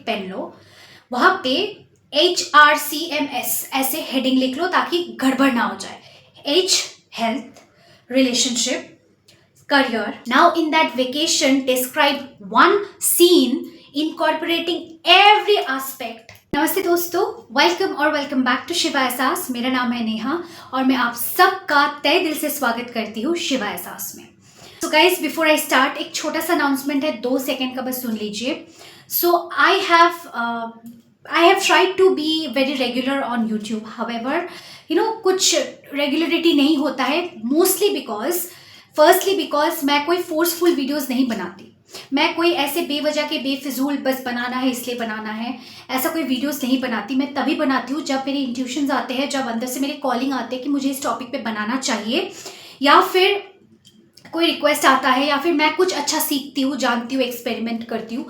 Pen लो, वहां पे HRCMS ऐसे हेडिंग लिख लो ताकि गड़बड़ ना हो जाए। H health, relationship, career. Now in that vacation describe one scene incorporating every aspect. नमस्ते दोस्तों, वेलकम बैक टू शिवा एहसास। मेरा नाम है नेहा और मैं आप सबका तहे दिल से स्वागत करती हूँ शिवा एहसास में। So guys, before I start एक छोटा सा अनाउंसमेंट है, 2 सेकेंड का बस सुन लीजिए। So I have tried to be very regular on YouTube, however कुछ रेगुलरिटी नहीं होता है, मोस्टली बिकॉज मैं कोई फोर्सफुल वीडियोज़ नहीं बनाती। मैं कोई ऐसे बेवजह के बेफिजूल बस बनाना है इसलिए बनाना है ऐसा कोई वीडियोस नहीं बनाती। मैं तभी बनाती हूँ जब मेरे इंट्यूशंस आते हैं, जब अंदर से मेरे कॉलिंग आते हैं कि मुझे इस टॉपिक पे बनाना चाहिए, या फिर कोई रिक्वेस्ट आता है, या फिर मैं कुछ अच्छा सीखती हूँ, जानती हूँ, एक्सपेरिमेंट करती हूँ,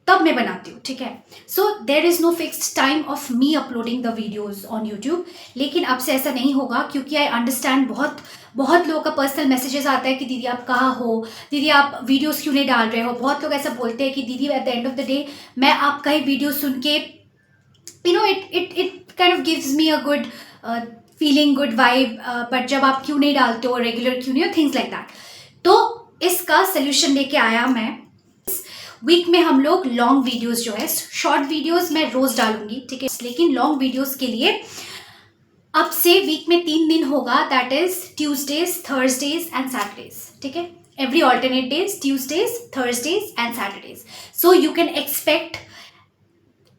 तब मैं बनाती हूँ। ठीक है, so there is no fixed time of me uploading the videos on YouTube. लेकिन अब से ऐसा नहीं होगा, क्योंकि आई अंडरस्टैंड बहुत लोगों का पर्सनल मैसेजेस आता है कि दीदी आप कहाँ हो, दीदी आप वीडियोस क्यों नहीं डाल रहे हो। बहुत लोग ऐसा बोलते हैं कि दीदी at the end of the day मैं आपका ही वीडियो सुन के it kind of gives me a good feeling, good vibe, but जब आप क्यों नहीं डालते हो, रेगुलर क्यों नहीं हो, थिंग्स लाइक दैट। तो इसका सोल्यूशन लेके आया मैं। वीक में हम लोग लॉन्ग वीडियोस जो है, शॉर्ट वीडियोस मैं रोज डालूंगी, ठीक है, लेकिन लॉन्ग वीडियोस के लिए अब से वीक में 3 दिन होगा, that is Tuesdays, Thursdays and Saturdays. ठीक है, every alternate days, Tuesdays, Thursdays and Saturdays. So you can expect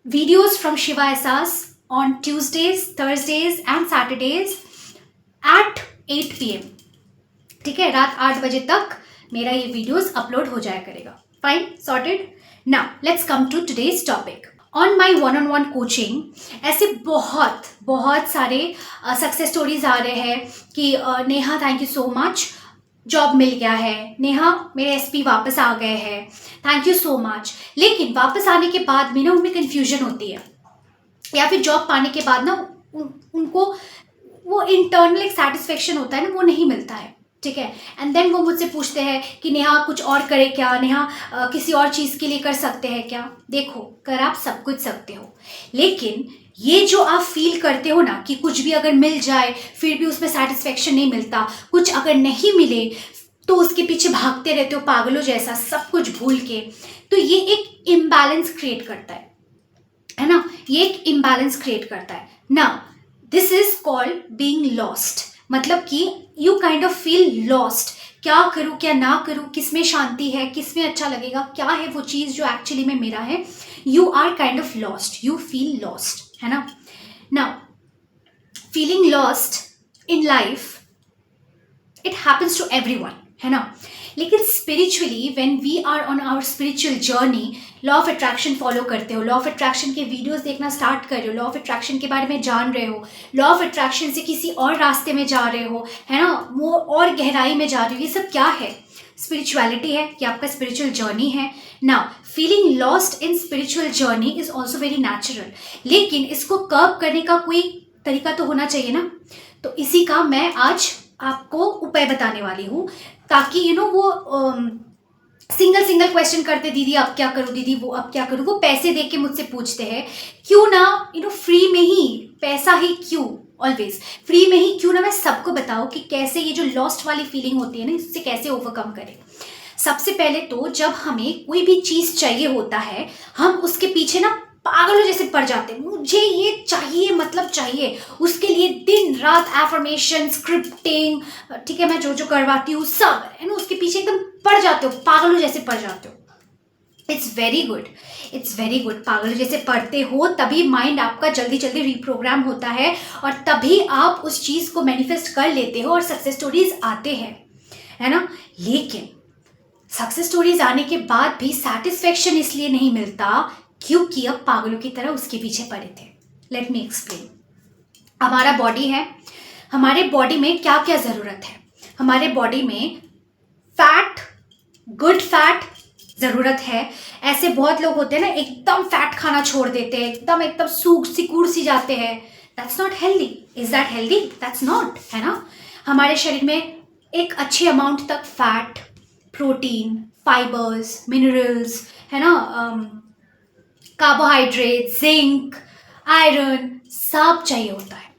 videos from Shiva Ehsaas on Tuesdays, Thursdays and Saturdays at 8 PM. ठीक है, रात 8 बजे तक मेरा ये वीडियोस अपलोड हो जाया करेगा। Fine, sorted. Now let's come to today's topic. On my one coaching ऐसे बहुत सारे सक्सेस स्टोरीज आ रहे हैं कि Neha thank you so much, job मिल गया है, नेहा मेरे एसपी वापस आ गए हैं, थैंक यू सो मच। लेकिन वापस आने के बाद भी ना उनमें कन्फ्यूजन होती है, या फिर जॉब पाने के बाद ना उनको वो इंटरनल एक सेटिस्फेक्शन होता है ना, वो नहीं मिलता है। ठीक है, एंड देन वो मुझसे पूछते हैं कि नेहा कुछ और करे क्या, नेहा किसी और चीज़ के लिए कर सकते हैं क्या। देखो, कर आप सब कुछ सकते हो, लेकिन ये जो आप फील करते हो ना कि कुछ भी अगर मिल जाए फिर भी उसमें सेटिस्फेक्शन नहीं मिलता, कुछ अगर नहीं मिले तो उसके पीछे भागते रहते हो पागलों जैसा, सब कुछ भूल के, तो ये एक इम्बैलेंस क्रिएट करता है ना, ये एक इम्बैलेंस क्रिएट करता है ना। This is called being lost, मतलब कि you kind of feel lost. क्या करूँ क्या ना करूँ, किस में शांति है, किस में अच्छा लगेगा, क्या है वो चीज़ जो एक्चुअली में मेरा है। You are kind of lost, you feel lost, है ना। Now feeling lost in life, it happens to everyone, है ना। लेकिन spiritually when we are on our spiritual journey, law of attraction follow करते हो, लॉ ऑफ अट्रैक्शन के videos देखना start कर रहे हो, लॉ ऑफ अट्रैक्शन के बारे में जान रहे हो, लॉ ऑफ अट्रैक्शन से किसी और रास्ते में जा रहे हो, है ना, वो और गहराई में जा रहे हो। ये सब क्या है? स्पिरिचुअलिटी है, ये आपका स्पिरिचुअल जर्नी है। Now feeling lost in spiritual journey is also very natural, लेकिन इसको कर्ब करने का कोई तरीका तो होना चाहिए ना। तो इसी का मैं आज आपको उपाय बताने वाली हूँ, ताकि वो सिंगल क्वेश्चन करते, दीदी अब क्या करूँ, दीदी वो अब क्या करूँ, वो पैसे दे के मुझसे पूछते हैं, क्यों ना फ्री में ही, पैसा ही क्यों, ऑलवेज फ्री में ही क्यों ना मैं सबको बताऊँ कि कैसे ये जो लॉस्ट वाली फीलिंग होती है ना, इससे कैसे ओवरकम करें। सबसे पहले तो जब हमें कोई भी चीज़ चाहिए होता है, हम उसके पीछे ना पागलों जैसे पड़ जाते हैं, मुझे ये चाहिए, मतलब चाहिए, उसके लिए दिन रात एफर्मेशन, स्क्रिप्टिंग, ठीक है, मैं जो करवाती हूँ सब, है ना, उसके पीछे एकदम पड़ जाते हो, पागलों जैसे पड़ जाते हो। इट्स वेरी गुड, पागलों जैसे पढ़ते हो तभी माइंड आपका जल्दी रिप्रोग्राम होता है, और तभी आप उस चीज़ को मैनिफेस्ट कर लेते हो और सक्सेस स्टोरीज आते हैं, है ना। लेकिन सक्सेस स्टोरीज आने के बाद भी सेटिस्फेक्शन इसलिए नहीं मिलता क्योंकि अब पागलों की तरह उसके पीछे पड़े थे। Let me explain. हमारा बॉडी है, हमारे बॉडी में क्या क्या ज़रूरत है। हमारे बॉडी में फैट, गुड फैट ज़रूरत है। ऐसे बहुत लोग होते हैं ना, एकदम फैट खाना छोड़ देते हैं, एकदम सूख सिकुड़ सी जाते हैं। That's not healthy. Is that healthy? That's not, है ना। हमारे शरीर में एक अच्छे अमाउंट तक फैट, प्रोटीन, फाइबर्स, मिनरल्स, है ना, कार्बोहाइड्रेट, जिंक, आयरन सब चाहिए होता है,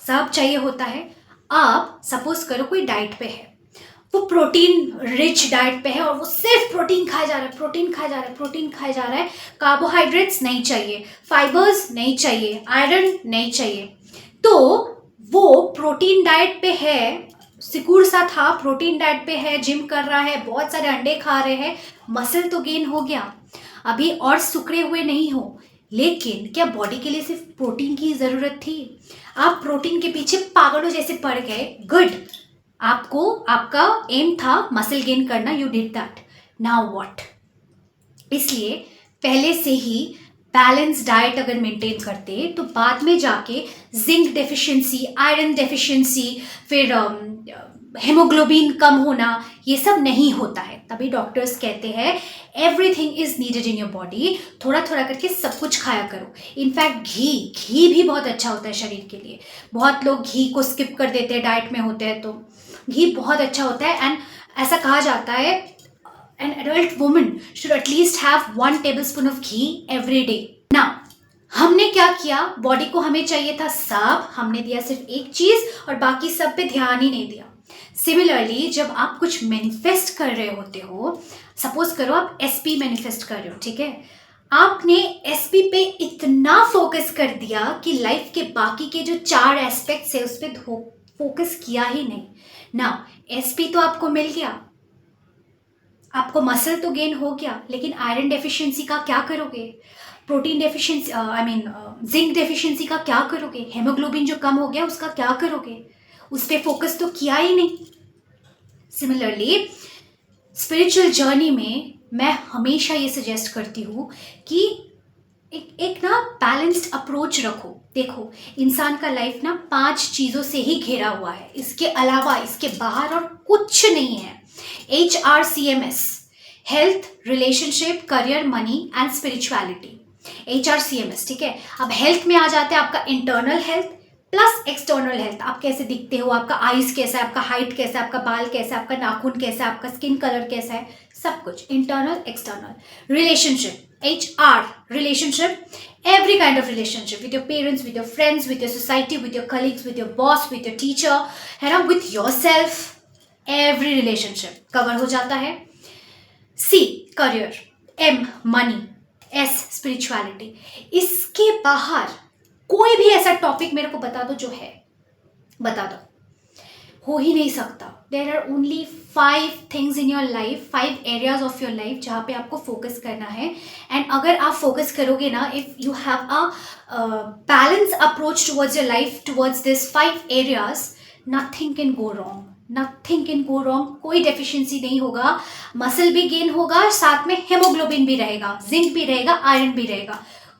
सब चाहिए होता है। आप सपोज करो कोई डाइट पे है, वो प्रोटीन रिच डाइट पे है और वो सिर्फ प्रोटीन खाया जा रहा है, प्रोटीन खाया जा रहा है, प्रोटीन खाया जा रहा है, कार्बोहाइड्रेट्स नहीं चाहिए, फाइबर्स नहीं चाहिए, आयरन नहीं चाहिए, तो वो प्रोटीन डाइट पे है, सिकुड़ सा था, प्रोटीन डाइट पे है, जिम कर रहा है, बहुत सारे अंडे खा रहे हैं, मसल तो गेन हो गया, अभी और सुकड़े हुए नहीं हो, लेकिन क्या बॉडी के लिए सिर्फ प्रोटीन की ज़रूरत थी? आप प्रोटीन के पीछे पागलों जैसे पड़ गए, गुड, आपको आपका एम था मसल गेन करना, you did that, now what? इसलिए पहले से ही बैलेंस डाइट अगर मेंटेन करते तो बाद में जाके जिंक डेफिशिएंसी, आयरन डेफिशिएंसी, फिर हेमोग्लोबिन कम होना, ये सब नहीं होता है। तभी डॉक्टर्स कहते हैं everything is needed in your body, थोड़ा थोड़ा करके सब कुछ खाया करो। इनफैक्ट घी भी बहुत अच्छा होता है शरीर के लिए, बहुत लोग घी को स्किप कर देते हैं, डाइट में होते हैं, तो घी बहुत अच्छा होता है। एंड ऐसा कहा जाता है an adult woman should at least have 1 tablespoon of ghee every day. Now, हमने क्या किया, बॉडी को हमें चाहिए था सब, हमने दिया सिर्फ एक चीज और बाकी सब पे ध्यान ही नहीं दिया। सिमिलरली जब आप कुछ मैनिफेस्ट कर रहे होते हो, सपोज करो आप एसपी मैनिफेस्ट कर रहे हो, ठीक है, आपने एसपी पे इतना फोकस कर दिया कि लाइफ के बाकी के जो 4 एस्पेक्ट्स है उस पर फोकस किया ही नहीं ना। एसपी तो आपको मिल गया, आपको मसल तो गेन हो गया, लेकिन आयरन डेफिशिएंसी का क्या करोगे? प्रोटीन डेफिशिएंसी, जिंक डेफिशिएंसी का क्या करोगे? हेमोग्लोबिन जो कम हो गया उसका क्या करोगे? उस पर फोकस तो किया ही नहीं। सिमिलरली स्पिरिचुअल जर्नी में मैं हमेशा ये सजेस्ट करती हूँ कि एक ना बैलेंस्ड अप्रोच रखो। देखो, इंसान का लाइफ ना 5 चीज़ों से ही घिरा हुआ है, इसके अलावा इसके बाहर और कुछ नहीं है। HRCMS, health, relationship, career, money and spirituality, HRCMS, ठीक है। अब हेल्थ में आ जाते हैं आपका internal health plus external health, आप कैसे दिखते हो, आपका आइज कैसा है, आपका हाइट कैसा है, आपका बाल कैसा है, आपका नाखून कैसा है, आपका स्किन कलर कैसा है, सब कुछ internal external. Relationship, HR, relationship, every kind of relationship with your parents, with your friends, with your society, with your colleagues, with your boss, with your teacher, है ना, with yourself, every relationship cover हो जाता है। C, career, M, money, S, spirituality. इसके बाहर कोई भी ऐसा टॉपिक मेरे को बता दो जो है, बता दो, हो ही नहीं सकता। There are only 5 things in your life, 5 areas of your life जहाँ पे आपको फोकस करना है। एंड अगर आप फोकस करोगे ना, if you have a balance approach towards your life, towards this 5 areas, nothing can go wrong, nothing can go wrong. कोई डेफिशिएंसी नहीं होगा, मसल भी गेन होगा, साथ में हेमोग्लोबिन भी रहेगा, जिंक भी रहेगा, आयरन भी रहेगा,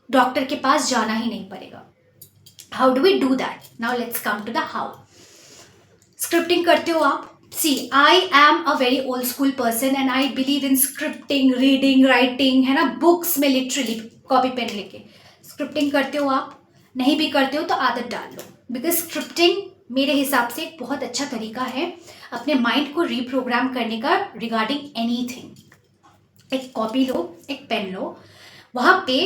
डॉक्टर के पास जाना ही नहीं पड़ेगा। How do we do that? Now let's come to the how. Scripting करते हो आप? See, I am a very old school person and I believe in scripting, reading, writing, है ना, बुक्स में लिटरली कॉपी पेन लेके। Scripting करते हो आप? नहीं भी करते हो तो आदत डाल लो, बिकॉज स्क्रिप्टिंग मेरे हिसाब से एक बहुत अच्छा तरीका है अपने माइंड को रीप्रोग्राम करने का रिगार्डिंग एनीथिंग। एक कॉपी लो, एक पेन लो, वहाँ पे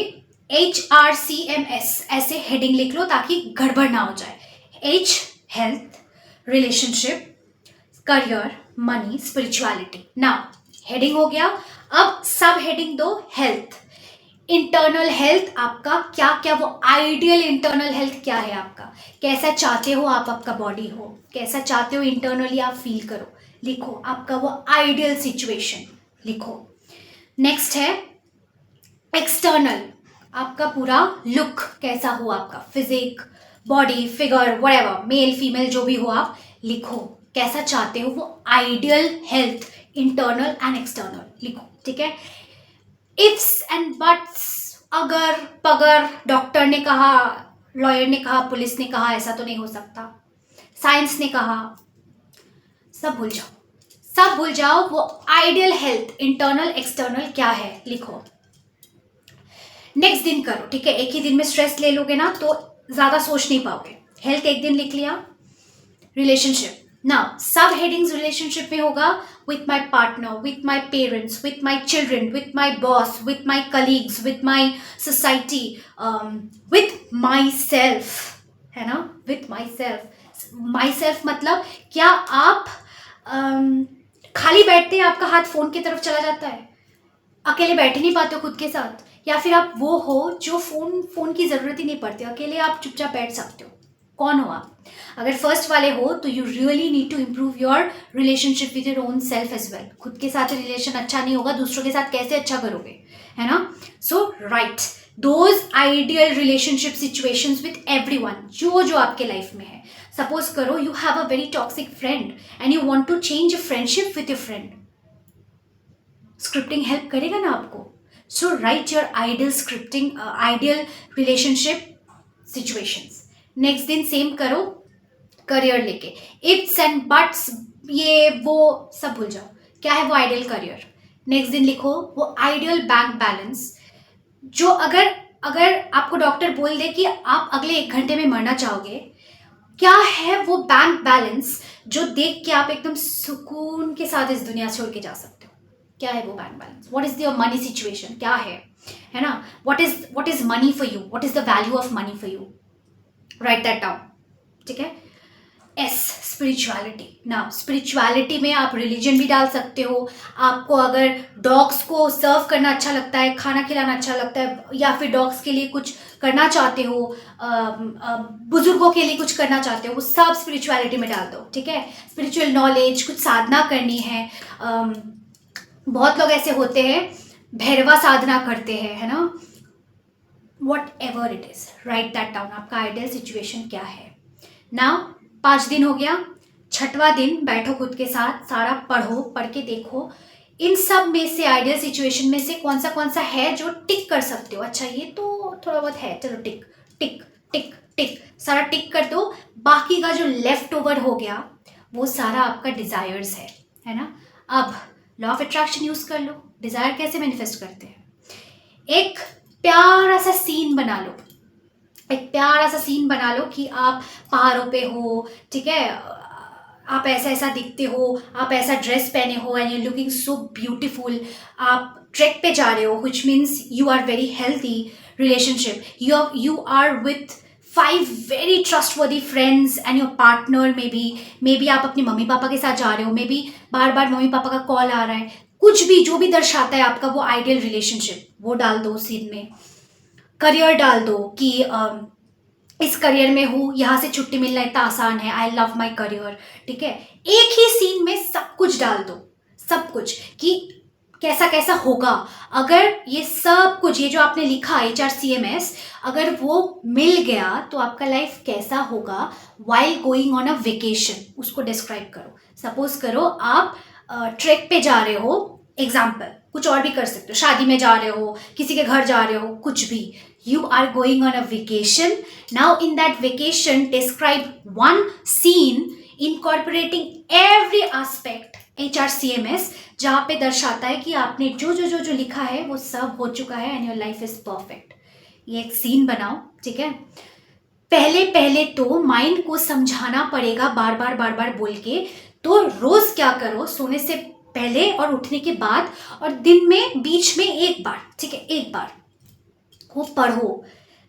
HRCMS ऐसे हेडिंग लिख लो ताकि गड़बड़ ना हो जाए। H, health, relationship, career, money, spirituality. Now heading हो गया, अब सब हेडिंग दो हेल्थ। इंटरनल हेल्थ आपका क्या क्या, वो आइडियल इंटरनल हेल्थ क्या है आपका, कैसा चाहते हो आप आपका बॉडी हो, कैसा चाहते हो इंटरनली आप फील करो, लिखो आपका वो आइडियल सिचुएशन लिखो। नेक्स्ट है एक्सटर्नल, आपका पूरा लुक कैसा हो, आपका physique, body, figure, whatever, male female जो भी हो, आप लिखो कैसा चाहते हो, वो ideal health, internal and external लिखो, ठीक है। इफ्स एंड बट्स, अगर पगर, डॉक्टर ने कहा, लॉयर ने कहा, पुलिस ने कहा, ऐसा तो नहीं हो सकता, साइंस ने कहा, सब भूल जाओ, सब भूल जाओ, वो आइडियल हेल्थ, इंटरनल एक्सटर्नल क्या है लिखो। नेक्स्ट दिन करो, ठीक है, एक ही दिन में स्ट्रेस ले लोगे ना तो ज़्यादा सोच नहीं पाओगे। हेल्थ एक दिन लिख लिया, रिलेशनशिप, नाउ सब हेडिंग्स रिलेशनशिप में होगा with my partner, with my parents, with my children, with my boss, with my colleagues, with my society, with myself, है ना, with myself मतलब क्या आप खाली बैठते हैं आपका हाथ फोन की तरफ चला जाता है, अकेले बैठ नहीं पाते हो खुद के साथ, या फिर आप वो हो जो फोन की ज़रूरत ही नहीं पड़ती, अकेले आप चुपचाप बैठ सकते हो? कौन हो आप? अगर फर्स्ट वाले हो तो you really need to improve your relationship with your own self as well. खुद के साथ रिलेशन अच्छा नहीं होगा, दूसरों के साथ कैसे अच्छा करोगे, है ना? So write those ideal relationship situations with everyone जो आपके लाइफ में है. सपोज करो you have a very toxic friend and you want to change a friendship with your friend. Scripting help करेगा ना आपको. So write your ideal scripting, ideal relationship situations. Next दिन same करो करियर लेके. Ifs and buts ये वो सब भूल जाओ. क्या है वो आइडियल करियर? नेक्स्ट दिन लिखो वो आइडियल बैंक बैलेंस. जो अगर आपको डॉक्टर बोल दे कि आप अगले 1 घंटे में मरना चाहोगे, क्या है वो बैंक बैलेंस जो देख के आप एकदम सुकून के साथ इस दुनिया छोड़ के जा सकते हो? क्या है वो bank balance? What is your money situation? क्या है ना? What is money for you? What is the value of money for you? Right that down. ठीक है. S spirituality. नाउ स्पिरिचुअलिटी में आप रिलीजन भी डाल सकते हो. आपको अगर डॉग्स को सर्व करना अच्छा लगता है, खाना खिलाना अच्छा लगता है, या फिर डॉग्स के लिए कुछ करना चाहते हो, बुजुर्गों के लिए कुछ करना चाहते हो, वो सब स्पिरिचुअलिटी में डाल दो. ठीक है. स्पिरिचुअल नॉलेज, कुछ साधना करनी है. बहुत लोग ऐसे होते हैं भैरवा साधना करते हैं, है ना? Whatever it is, write that down. आपका आइडियल सिचुएशन क्या है? नाउ 5 दिन हो गया. 6वां दिन बैठो खुद के साथ, सारा पढ़ो, पढ़ के देखो इन सब में से, आइडियल सिचुएशन में से कौन सा है जो टिक कर सकते हो. अच्छा ये तो थोड़ा बहुत है, चलो टिक टिक टिक टिक, सारा टिक कर दो. बाकी का जो लेफ्ट ओवर हो गया वो सारा आपका डिजायर्स है ना? अब लॉ ऑफ अट्रैक्शन यूज कर लो. डिजायर कैसे मैनिफेस्ट करते हैं? एक प्यारा सा सीन बना लो. एक प्यारा सा सीन बना लो कि आप पहाड़ों पे हो. ठीक है. आप ऐसा दिखते हो, आप ऐसा ड्रेस पहने हो and you looking so beautiful. आप ट्रैक पे जा रहे हो, which means you are very healthy relationship. You are with 5 very trustworthy friends and your partner. Maybe आप अपने मम्मी पापा के साथ जा रहे हो, मे बी बार बार मम्मी पापा का कॉल आ रहा है. कुछ भी जो भी दर्शाता है आपका वो आइडियल रिलेशनशिप, वो डाल दो सीन में. करियर डाल दो कि इस करियर में हूँ, यहाँ से छुट्टी मिलना इतना आसान है, आई लव माई करियर. ठीक है. एक ही सीन में सब कुछ डाल दो, सब कुछ कि कैसा कैसा होगा अगर ये सब कुछ, ये जो आपने लिखा HRCMS, अगर वो मिल गया तो आपका लाइफ कैसा होगा while going on a vacation, उसको डिस्क्राइब करो. सपोज करो आप ट्रैक पे जा रहे हो, एग्जाम्पल, कुछ और भी कर सकते हो, शादी में जा रहे हो, किसी के घर जा रहे हो, कुछ भी. You are going on a vacation. Now in that vacation, describe one scene incorporating every aspect HRCMS, जहाँ पे दर्शाता है कि आपने जो लिखा है वो सब हो चुका है and your life is perfect. ये एक सीन बनाओ. ठीक है. पहले तो माइंड को समझाना पड़ेगा बार बार बोल के. तो रोज क्या करो, सोने से पहले और उठने के बाद और दिन में बीच में एक बार, ठीक है, एक बार वो पढ़ो.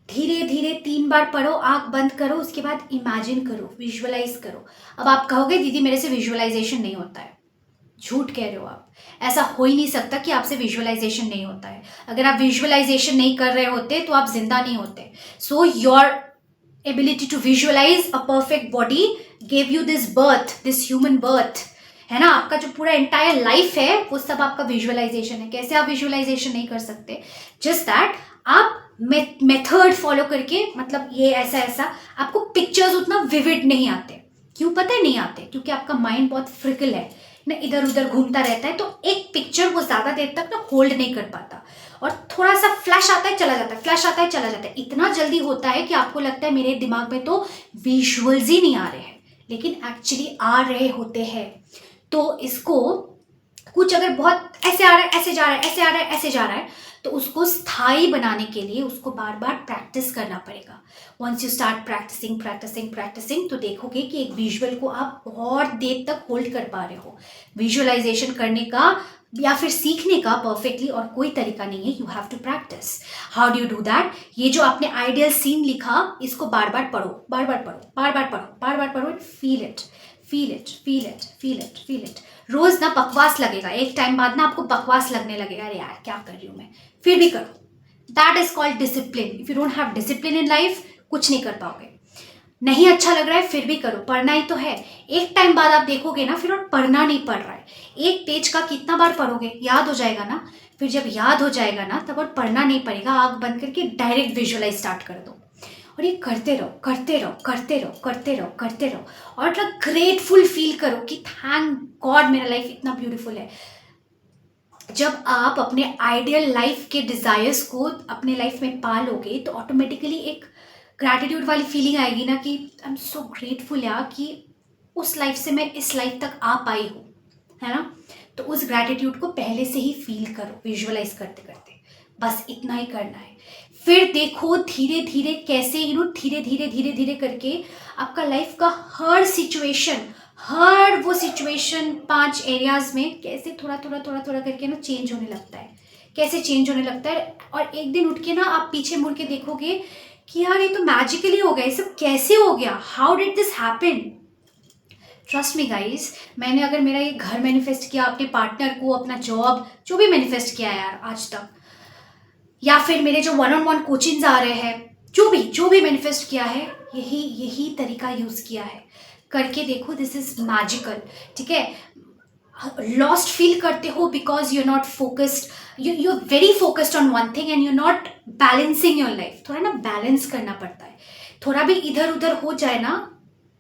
धीरे धीरे 3 बार पढ़ो, आंख बंद करो, उसके बाद इमेजिन करो, विजुअलाइज करो. अब आप कहोगे दीदी मेरे से विजुअलाइजेशन नहीं होता है. झूठ कह रहे हो आप. ऐसा हो ही नहीं सकता कि आपसे विजुअलाइजेशन नहीं होता है. अगर आप विजुअलाइजेशन नहीं कर रहे होते तो आप जिंदा नहीं होते. So your ability to visualise a perfect body gave you this birth, this human birth, है ना? आपका जो पूरा एंटायर लाइफ है वो सब आपका विजुअलाइजेशन है. कैसे आप विजुअलाइजेशन नहीं कर सकते? जस्ट दैट आप मेथड फॉलो करके, मतलब ये ऐसा आपको पिक्चर्स उतना विविड नहीं आते. क्यों पता है नहीं आते? क्योंकि आपका माइंड बहुत फ्रिकल है ना, इधर उधर घूमता रहता है. तो एक पिक्चर वो ज़्यादा देर तक ना होल्ड नहीं कर पाता और थोड़ा सा फ्लैश आता है चला जाता है, फ्लैश आता है चला जाता है. इतना जल्दी होता है कि आपको लगता है मेरे दिमाग में तो विजुअल्स ही नहीं आ रहे हैं, लेकिन एक्चुअली आ रहे होते हैं. तो इसको कुछ अगर बहुत ऐसे आ रहा है, ऐसे जा रहा है, ऐसे आ रहा है, ऐसे जा रहा है, तो उसको स्थायी बनाने के लिए उसको बार बार प्रैक्टिस करना पड़ेगा। Once you start practising practising practising, तो देखोगे कि एक विजुअल को आप बहुत देर तक होल्ड कर पा रहे हो। विजुअलाइजेशन करने का या फिर सीखने का परफेक्टली और कोई तरीका नहीं है, you have to practise. How do you do that? ये जो आपने आइडियल सीन लिखा, इसको बार बार पढ़ो, बार बार पढ़ो, बार बार पढ़ो, बार बार पढ़ो, feel it, feel it, feel it, feel it, feel it. रोज ना बकवास लगेगा, एक टाइम बाद ना आपको बकवास लगने लगेगा, अरे यार क्या कर रही हूँ मैं, फिर भी करो। That is called discipline. If you don't have discipline in life, कुछ नहीं कर पाओगे। नहीं अच्छा लग रहा है फिर भी करो, पढ़ना ही तो है। एक टाइम बाद आप देखोगे ना फिर और पढ़ना नहीं पड़ रहा है। एक पेज का कितना बार पढ़ोगे, याद हो जाएगा ना। फिर जब याद हो जाएगा ना तब और पढ़ना नहीं पड़ेगा, आँख बंद करके डायरेक्ट विजुअलाइज स्टार्ट कर दो। और ये करते रहो, करते रहो, करते रहो, करते रहो, करते रहो। और ग्रेटफुल फील करो कि थैंक गॉड मेरा लाइफ इतना ब्यूटीफुल है। जब आप अपने आइडियल लाइफ के डिज़ायर्स को अपने लाइफ में पालोगे तो ऑटोमेटिकली एक ग्रैटिट्यूड वाली फीलिंग आएगी ना कि आई एम सो ग्रेटफुल यार कि उस लाइफ से मैं इस लाइफ तक आ पाई हूँ, है ना। तो उस ग्रैटिट्यूड को पहले से ही फील करो विजुअलाइज करते करते, बस इतना ही करना है। फिर देखो धीरे धीरे कैसे धीरे धीरे धीरे धीरे करके आपका लाइफ का हर सिचुएशन, हर वो सिचुएशन 5 एरियाज में कैसे थोड़ा थोड़ा थोड़ा थोड़ा करके ना चेंज होने लगता है, कैसे चेंज होने लगता है। और एक दिन उठ के ना आप पीछे मुड़ के देखोगे कि यार ये तो मैजिकली हो गया, ये सब कैसे हो गया, how did this happen. Trust me guys, मैंने अगर मेरा ये घर मैनिफेस्ट किया, अपने पार्टनर को, अपना जॉब, जो भी मैनिफेस्ट किया यार आज तक, या फिर मेरे जो 1-on-1 कोचिंग्स आ रहे हैं, जो भी मैनिफेस्ट किया है, यही तरीका यूज़ किया है। करके देखो, दिस इज मैजिकल। ठीक है, लॉस्ट फील करते हो because you are not focused, you are very focused on one thing and you are not balancing your life. थोड़ा ना बैलेंस करना पड़ता है, थोड़ा भी इधर उधर हो जाए ना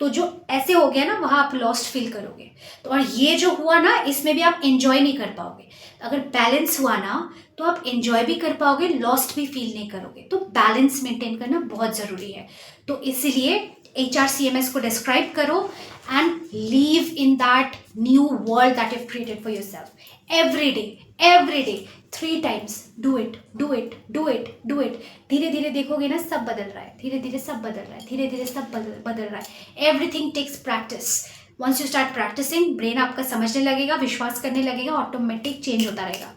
तो जो ऐसे हो गया ना वहाँ आप लॉस्ट फील करोगे। तो और ये जो हुआ ना इसमें भी आप एंजॉय नहीं कर पाओगे। अगर बैलेंस हुआ ना तो आप एंजॉय भी कर पाओगे, लॉस्ट भी फील नहीं करोगे। तो बैलेंस मेंटेन करना बहुत ज़रूरी है। तो इसीलिए HRCMS को डिस्क्राइब करो and leave in that new world that you've created for yourself every day 3 times. Do it. धीरे धीरे देखोगे ना सब बदल रहा है, धीरे धीरे सब बदल रहा है, धीरे धीरे सब बदल रहा है। Everything takes practice. Once you start practising, brain आपका समझने लगेगा, विश्वास करने लगेगा, ऑटोमेटिक चेंज होता रहेगा।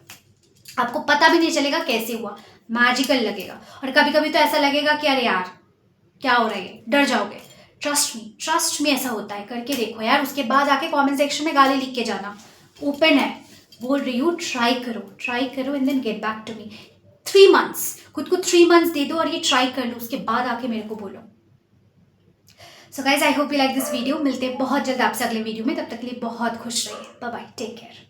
आपको पता भी नहीं चलेगा कैसे हुआ, मैजिकल लगेगा। और कभी कभी तो ऐसा लगेगा कि अरे यार क्या हो रहा है, डर जाओगे। ट्रस्ट मी ऐसा होता है, करके देखो यार। उसके बाद आके कमेंट सेक्शन में गाली लिख के जाना, ओपन है, बोल रही हूँ। ट्राई करो and then get back to me. 3 months, खुद को 3 months दे दो और ये ट्राई कर लो, उसके बाद आके मेरे को बोलो। So guys, I hope you like this video. मिलते हैं बहुत जल्द आपसे अगले वीडियो में, तब तक के लिए बहुत खुश रहिए। Bye bye, take care.